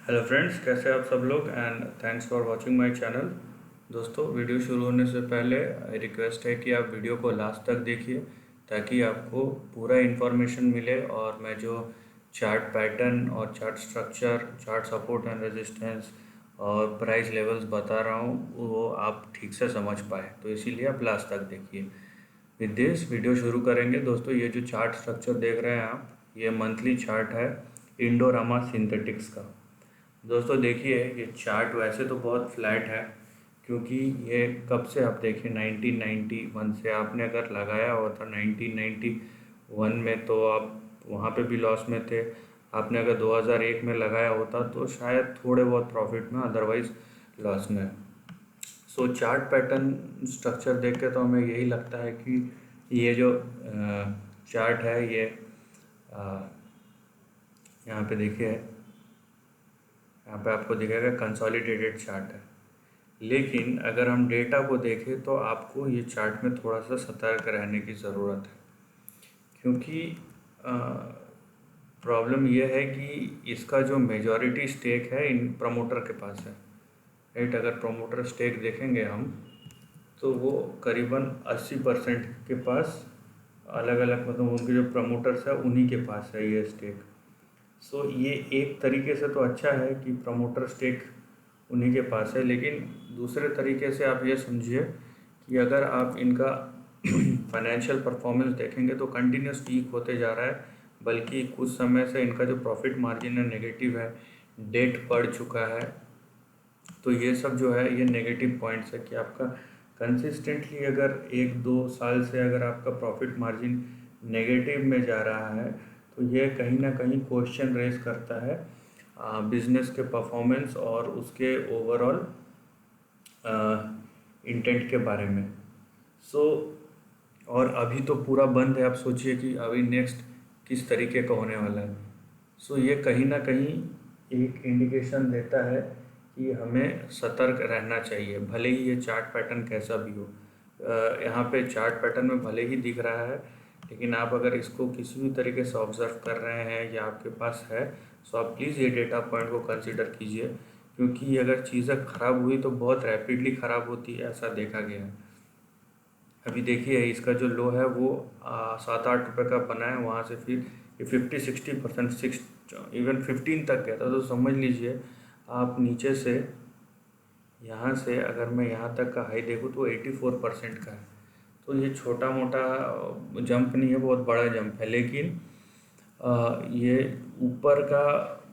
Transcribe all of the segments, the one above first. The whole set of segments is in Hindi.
हेलो फ्रेंड्स, कैसे आप सब लोग and thanks for watching my channel. दोस्तों, वीडियो शुरू होने से पहले रिक्वेस्ट है कि आप वीडियो को लास्ट तक देखिए ताकि आपको पूरा इन्फॉर्मेशन मिले और मैं जो चार्ट पैटर्न और chart structure, chart support and resistance और प्राइस लेवल्स बता रहा हूँ वो आप ठीक से समझ पाए, तो इसीलिए आप लास्ट तक देखिए। विद दिस वीडियो शुरू करेंगे। दोस्तों, ये जो चार्ट स्ट्रक्चर देख रहे हैं आप, ये मंथली चार्ट है इंडोरामा सिंथेटिक्स का। दोस्तों देखिए, ये चार्ट वैसे तो बहुत फ्लैट है क्योंकि ये कब से आप देखिए 1991 से आपने अगर लगाया हुआ था 1991 में तो आप वहाँ पे भी लॉस में थे। आपने अगर 2001 में लगाया होता तो शायद थोड़े बहुत प्रॉफिट में, अदरवाइज लॉस में। सो चार्ट पैटर्न स्ट्रक्चर देख के तो हमें यही लगता है कि ये जो चार्ट है ये यहाँ पे देखिए, यहाँ पे आपको दिखेगा कंसोलिडेटेड चार्ट है। लेकिन अगर हम डेटा को देखें तो आपको ये चार्ट में थोड़ा सा सतर्क रहने की ज़रूरत है क्योंकि प्रॉब्लम यह है कि इसका जो मेजॉरिटी स्टेक है इन प्रमोटर के पास है, राइट। अगर प्रमोटर स्टेक देखेंगे हम तो वो करीबन 80% के पास अलग अलग, मतलब उनके जो प्रमोटर्स है उन्हीं के पास है ये स्टेक। सो ये एक तरीके से तो अच्छा है कि प्रमोटर स्टेक उन्हीं के पास है, लेकिन दूसरे तरीके से आप ये समझिए कि अगर आप इनका फाइनेंशियल परफॉर्मेंस देखेंगे तो कंटिन्यूस वीक होते जा रहा है, बल्कि कुछ समय से इनका जो प्रॉफिट मार्जिन है नेगेटिव है, डेट बढ़ चुका है। तो ये सब जो है ये नेगेटिव पॉइंट्स है कि आपका कंसिस्टेंटली अगर 1-2 साल से अगर आपका प्रॉफिट मार्जिन नेगेटिव में जा रहा है तो ये कहीं ना कहीं क्वेश्चन रेज करता है बिजनेस के परफॉर्मेंस और उसके ओवरऑल इंटेंट के बारे में। सो और अभी तो पूरा बंद है, आप सोचिए कि अभी नेक्स्ट किस तरीके का होने वाला है। सो ये कहीं ना कहीं एक इंडिकेशन देता है कि हमें सतर्क रहना चाहिए, भले ही ये चार्ट पैटर्न कैसा भी हो। यहाँ पे चार्ट पैटर्न में भले ही दिख रहा है, लेकिन आप अगर इसको किसी भी तरीके से ऑब्जर्व कर रहे हैं या आपके पास है तो आप प्लीज़ ये डेटा पॉइंट को कंसिडर कीजिए, क्योंकि अगर चीज़ें ख़राब हुई तो बहुत रैपिडली ख़राब होती है, ऐसा देखा गया है। अभी देखिए, इसका जो लो है वो 7-8 रुपये का बना है, वहाँ से फिर ये 50-60%, 6 इवन 15 तक गया था। तो समझ लीजिए आप नीचे से, यहाँ से अगर मैं यहाँ तक का हाई देखूँ तो 84% का है। तो ये छोटा मोटा जंप नहीं है, बहुत बड़ा जंप है। लेकिन ये ऊपर का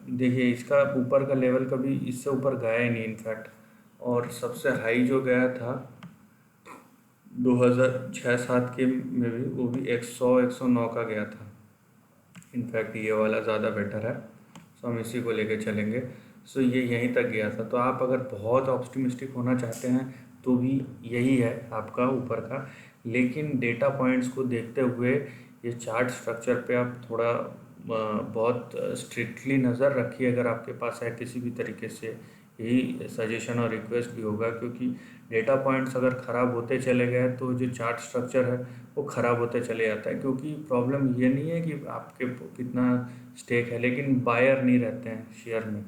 देखिए, इसका ऊपर का लेवल कभी इससे ऊपर गया ही नहीं इनफैक्ट, और सबसे हाई जो गया था 2006-07 के में भी, वो भी 109 का गया था। इनफैक्ट ये वाला ज़्यादा बेटर है, सो हम इसी को लेके चलेंगे। सो ये यहीं तक गया था। तो आप अगर बहुत ऑप्टिमिस्टिक होना चाहते हैं तो भी यही है आपका ऊपर का, लेकिन डेटा पॉइंट्स को देखते हुए ये चार्ट स्ट्रक्चर पे आप थोड़ा बहुत स्ट्रिक्टली नज़र रखिए अगर आपके पास है किसी भी तरीके से। यही सजेशन और रिक्वेस्ट भी होगा, क्योंकि डेटा पॉइंट्स अगर ख़राब होते चले गए तो जो चार्ट स्ट्रक्चर है वो ख़राब होते चले जाता है। क्योंकि प्रॉब्लम ये नहीं है कि आपके कितना स्टेक है, लेकिन बायर नहीं रहते हैं शेयर में,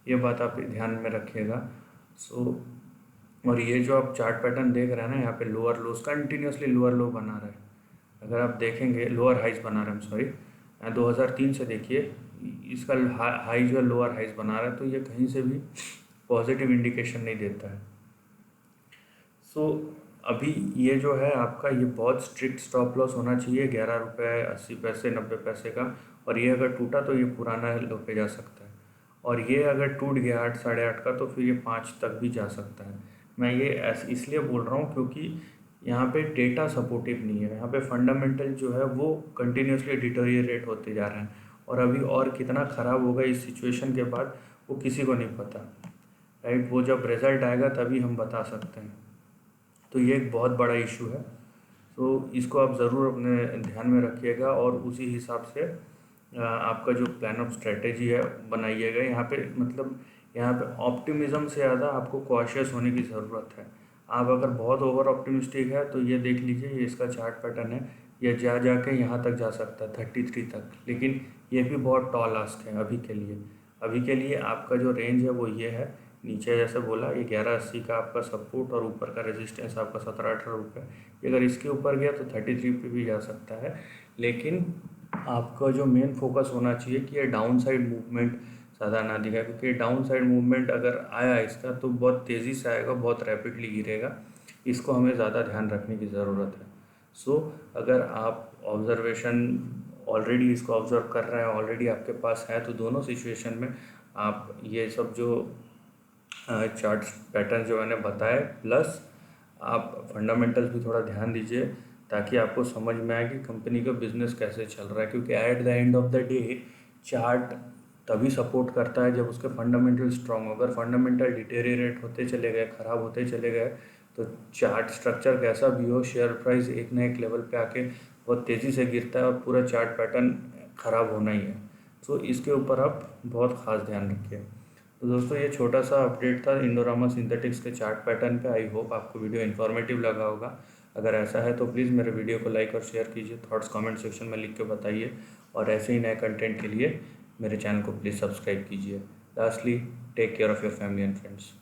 ये बात आप ध्यान में रखिएगा। सो और ये जो आप चार्ट पैटर्न देख रहे हैं ना, यहाँ पे लोअर लोज कंटिन्यूसली लोअर लो बना रहा है। अगर आप देखेंगे लोअर हाइज बना रहा है, सॉरी 2003 से देखिए, इसका हाई जो है लोअर हाइज बना रहा है, तो ये कहीं से भी पॉजिटिव इंडिकेशन नहीं देता है। सो अभी ये जो है आपका, ये बहुत स्ट्रिक्ट स्टॉप लॉस होना चाहिए 11 रुपये 80 पैसे 90 पैसे का, और ये अगर टूटा तो ये पुराना लो पे जा सकता है, और ये अगर टूट गया 8 8.5 का तो फिर ये 5 तक भी जा सकता है। मैं ये इसलिए बोल रहा हूँ क्योंकि यहाँ पे डेटा सपोर्टिव नहीं है, यहाँ पे फंडामेंटल जो है वो कंटिन्यूसली डिटोरिएट होते जा रहे हैं, और अभी और कितना ख़राब होगा इस सिचुएशन के बाद वो किसी को नहीं पता, राइट। वो जब रिज़ल्ट आएगा तभी हम बता सकते हैं। तो ये एक बहुत बड़ा इशू है। तो इसको आप ज़रूर अपने ध्यान में रखिएगा और उसी हिसाब से आपका जो प्लान ऑफ स्ट्रेटेजी है बनाइएगा। यहाँ पे मतलब यहाँ पे ऑप्टिमिज़म से ज़्यादा आपको कॉशियस होने की ज़रूरत है। आप अगर बहुत ओवर ऑप्टिमिस्टिक है तो ये देख लीजिए, ये इसका चार्ट पैटर्न है, ये जाके यहाँ तक जा सकता है 33 तक, लेकिन ये भी बहुत टॉल आस्क है अभी के लिए। अभी के लिए आपका जो रेंज है वो ये है, नीचे जैसे बोला ये 1180 का आपका सपोर्ट और ऊपर का रेजिस्टेंस आपका 17-18 रुपये। अगर इसके ऊपर गया तो 33 पे भी जा सकता है, लेकिन आपका जो मेन फोकस होना चाहिए कि ये डाउन साइड मूवमेंट ज़्यादा ना दिखाए, क्योंकि डाउन साइड मूवमेंट अगर आया इसका तो बहुत तेज़ी से आएगा, बहुत रैपिडली गिरेगा। इसको हमें ज़्यादा ध्यान रखने की ज़रूरत है। सो अगर आप ऑब्जर्वेशन ऑलरेडी इसको ऑब्जर्व कर रहे हैं, ऑलरेडी आपके पास है, तो दोनों सिचुएशन में आप ये सब जो चार्ट पैटर्न जो मैंने बताए, प्लस आप फंडामेंटल्स भी थोड़ा ध्यान दीजिए ताकि आपको समझ में आए कि कंपनी का बिजनेस कैसे चल रहा है। क्योंकि at the end of the day chart तभी सपोर्ट करता है जब उसके फंडामेंटल स्ट्रांग हो। अगर फंडामेंटल डिटेरिएट होते चले गए, ख़राब होते चले गए, तो चार्ट स्ट्रक्चर कैसा भी हो, शेयर प्राइस एक ना एक लेवल पे आके बहुत तेज़ी से गिरता है और पूरा चार्ट पैटर्न ख़राब होना ही है। तो इसके ऊपर आप बहुत ख़ास ध्यान रखिए। तो दोस्तों ये छोटा सा अपडेट था इंडोरामा सिंथेटिक्स के चार्ट पैटर्न पे। आई होप आपको वीडियो इन्फॉर्मेटिव लगा होगा। अगर ऐसा है तो प्लीज़ मेरे वीडियो को लाइक और शेयर कीजिए, थॉट्स कमेंट सेक्शन में लिख के बताइए, और ऐसे ही नए कंटेंट के लिए मेरे चैनल को प्लीज़ सब्सक्राइब कीजिए। Lastly, take care of your family and friends.